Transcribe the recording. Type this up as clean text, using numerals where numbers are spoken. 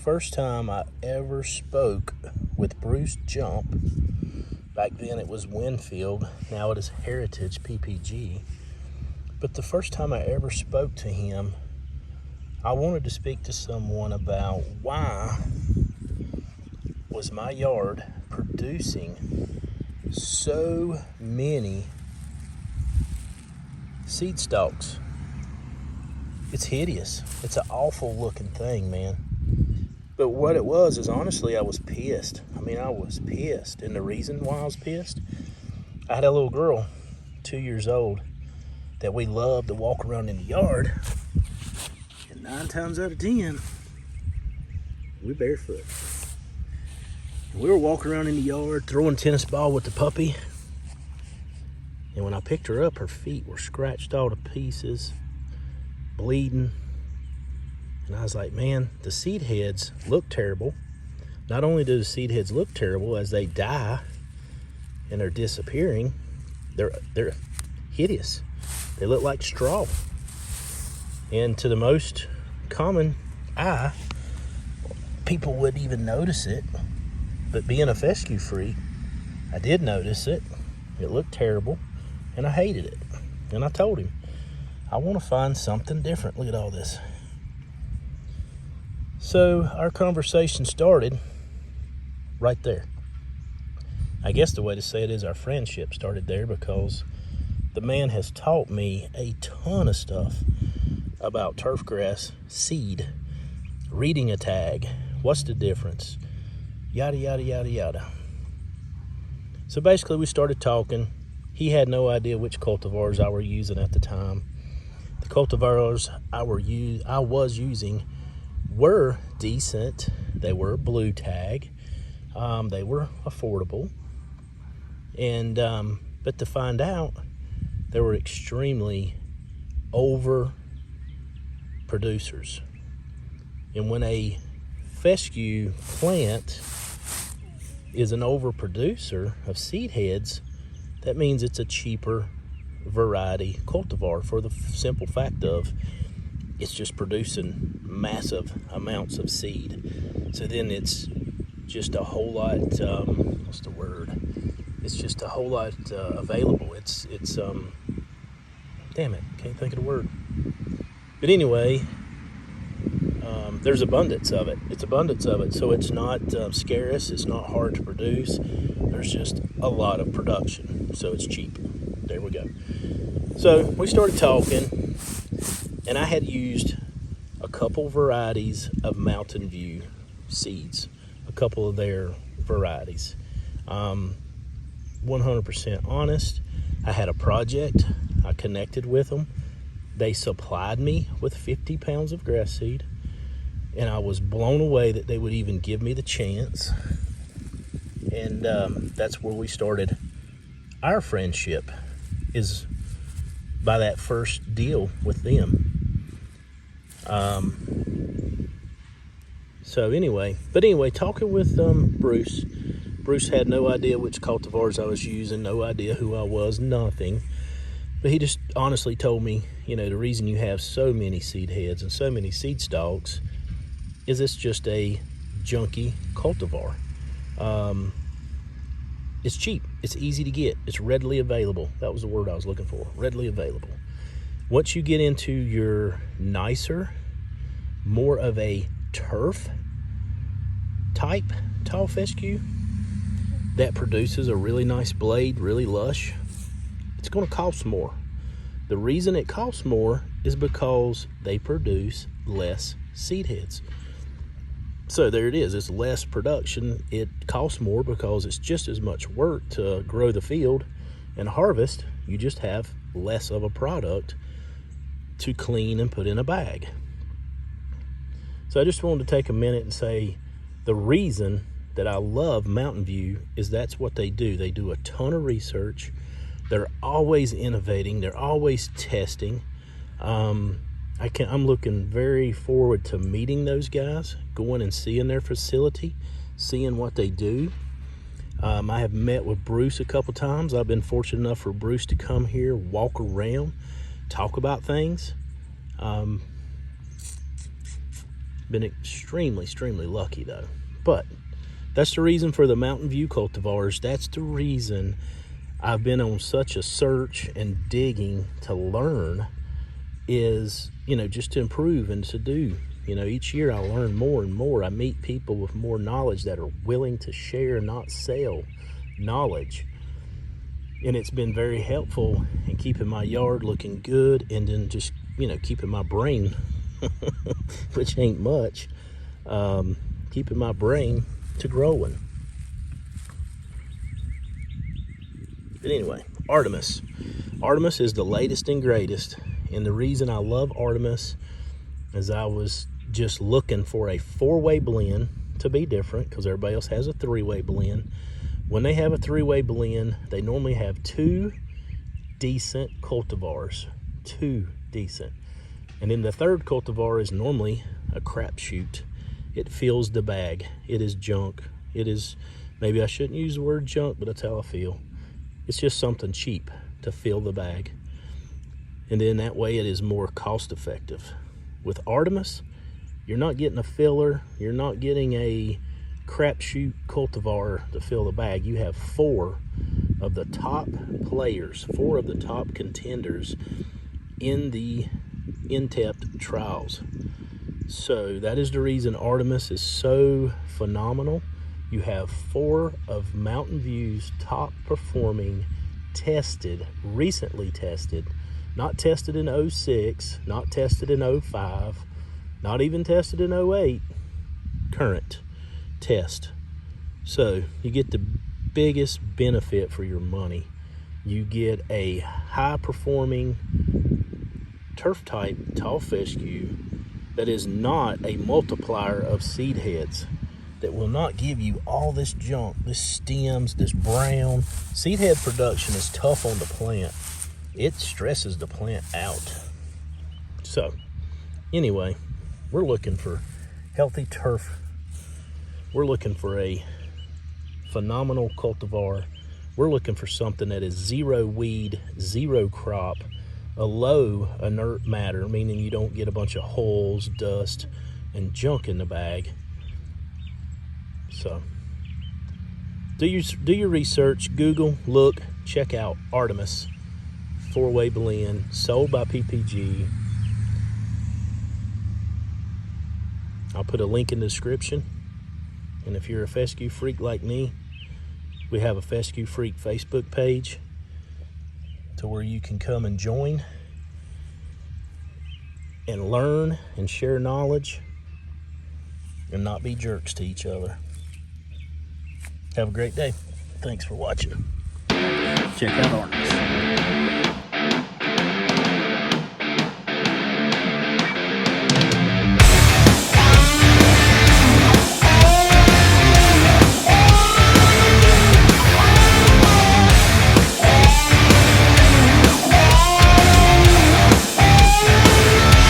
first time I ever spoke with Bruce Jump. Back then it was Winfield, now it is Heritage PPG. But the first time I ever spoke to him, I wanted to speak to someone about why was my yard producing so many seed stalks. It's hideous. It's an awful looking thing, man. But what it was is, honestly, I was pissed. I was pissed. And the reason why I was pissed, I had a little girl, 2 years old, that we loved to walk around in the yard. And 9 times out of 10, we're barefoot. And we were walking around in the yard, throwing tennis ball with the puppy. And when I picked her up, her feet were scratched all to pieces, bleeding. And I was like, man, the seed heads look terrible. Not only do the seed heads look terrible as they die and they're disappearing, they're hideous. They look like straw. And to the most common eye, people wouldn't even notice it. But being a fescue freak, I did notice it. It looked terrible, and I hated it. And I told him, I want to find something different. Look at all this. So our conversation started right there. I guess the way to say it is our friendship started there, because the man has taught me a ton of stuff about turfgrass seed, reading a tag, what's the difference, yada, yada, yada, yada. So basically we started talking. He had no idea which cultivars I were using at the time. The cultivars I was using were decent. They were blue tag. They were affordable. And but to find out, they were extremely over producers. And when a fescue plant is an overproducer of seed heads, that means it's a cheaper variety cultivar, for the simple fact of it's just producing massive amounts of seed. So then it's just a whole lot, what's the word? It's just a whole lot available. It's damn it, can't think of the word. But anyway, there's abundance of it. It's abundance of it. So it's not scarce. It's not hard to produce. There's just a lot of production. So it's cheap. There we go. So we started talking, and I had used a couple varieties of Mountain View seeds, a couple of their varieties. 100% honest, I had a project. I connected with them. They supplied me with 50 pounds of grass seed, and I was blown away that they would even give me the chance. And that's where we started our friendship, is by that first deal with them. So anyway, talking with Bruce had no idea which cultivars I was using, no idea who I was, nothing. But he just honestly told me, the reason you have so many seed heads and so many seed stalks is it's just a junky cultivar. It's cheap. It's easy to get. It's readily available. That was the word I was looking for. Readily available. Once you get into your nicer, more of a turf type tall fescue that produces a really nice blade, really lush, it's going to cost more. The reason it costs more is because they produce less seed heads. So there it is. It's less production. It costs more because it's just as much work to grow the field and harvest. You just have less of a product to clean and put in a bag. So I just wanted to take a minute and say the reason that I love Mountain View is that's what they do. They do a ton of research. They're always innovating. They're always testing. I'm looking very forward to meeting those guys, going and seeing their facility, seeing what they do. I have met with Bruce a couple times. I've been fortunate enough for Bruce to come here, walk around, talk about things. Been extremely, extremely lucky though. But that's the reason for the Mountain View cultivars. That's the reason I've been on such a search and digging to learn, is, you know, just to improve and to do. You know, each year I learn more and more. I meet people with more knowledge that are willing to share, not sell knowledge. And it's been very helpful in keeping my yard looking good, and then just, you know, keeping my brain, which ain't much, keeping my brain to growing. But anyway, Artemis. Artemis is the latest and greatest. And the reason I love Artemis is I was just looking for a 4-way blend to be different, because everybody else has a 3-way blend. When they have a 3-way blend, they normally have 2 decent cultivars. 2 decent. And then the third cultivar is normally a crapshoot. It fills the bag. It is junk. It is, maybe I shouldn't use the word junk, but that's how I feel. It's just something cheap to fill the bag. And then that way it is more cost effective. With Artemis, you're not getting a filler. You're not getting a crapshoot cultivar to fill the bag. You have 4 of the top players, 4 of the top contenders in the NTEP trials. So that is the reason Artemis is so phenomenal. You have 4 of Mountain View's top performing, tested, recently tested, not tested in 06, not tested in 05, not even tested in 08, current test. So you get the biggest benefit for your money. You get a high performing turf type tall fescue that is not a multiplier of seed heads, that will not give you all this junk, this stems, this brown. Seed head production is tough on the plant. It stresses the plant out. So anyway, we're looking for healthy turf. We're looking for a phenomenal cultivar. We're looking for something that is 0 weed, 0 crop, a low inert matter, meaning you don't get a bunch of holes, dust, and junk in the bag. So do your research, Google, look, check out Artemis 4-way blend, sold by PPG. I'll put a link in the description. And if you're a fescue freak like me, we have a Fescue Freak Facebook page to where you can come and join and learn and share knowledge and not be jerks to each other. Have a great day. Thanks for watching. Check out Artemis.